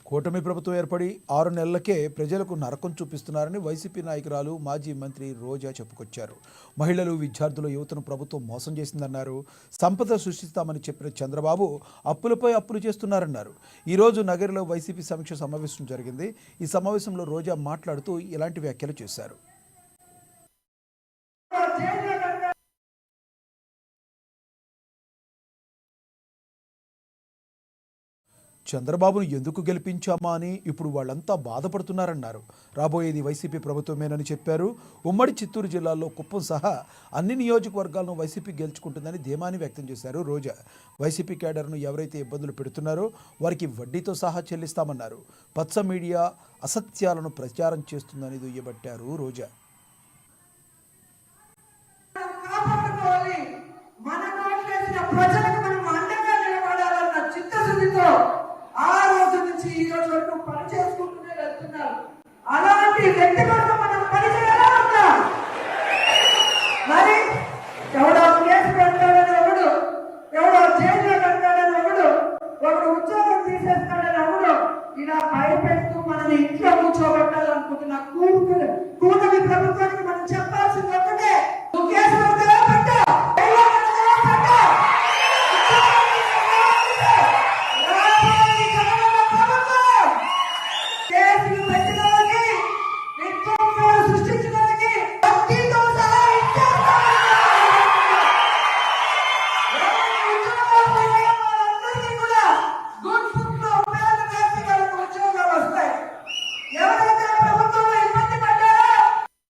కూటమి ప్రభుత్వం ఏర్పడి 6 నెలలకే ప్రజలకు నరకం చూపిస్తున్నారని వైసీపీ నాయకురాలు మాజీ మంత్రి రోజా చెప్పుకొచ్చారు. మహిళలు, విద్యార్థులు, యువతను ప్రభుత్వం మోసం చేసిందన్నారు. సంపద సృష్టిస్తామని చెప్పిన చంద్రబాబు అప్పులపై అప్పులు చేస్తున్నారన్నారు. ఈరోజు నగరిలో వైసీపీ సమీక్ష సమావేశం జరిగింది. ఈ సమావేశంలో రోజా మాట్లాడుతూ ఇలాంటి వ్యాఖ్యలు చేశారు. చంద్రబాబును ఎందుకు గెలిపించామా అని ఇప్పుడు వాళ్ళంతా బాధపడుతున్నారన్నారు. రాబోయేది వైసీపీ ప్రభుత్వమేనని చెప్పారు. ఉమ్మడి చిత్తూరు జిల్లాలో కుప్పం సహా అన్ని నియోజకవర్గాలను వైసీపీ గెలుచుకుంటుందని ధీమాని వ్యక్తం చేశారు రోజా. వైసీపీ కేడర్ను ఎవరైతే ఇబ్బందులు పెడుతున్నారో వారికి వడ్డీతో సహా చెల్లిస్తామన్నారు. పచ్చ మీడియా అసత్యాలను ప్రచారం చేస్తుందని దుయ్యబట్టారు రోజా.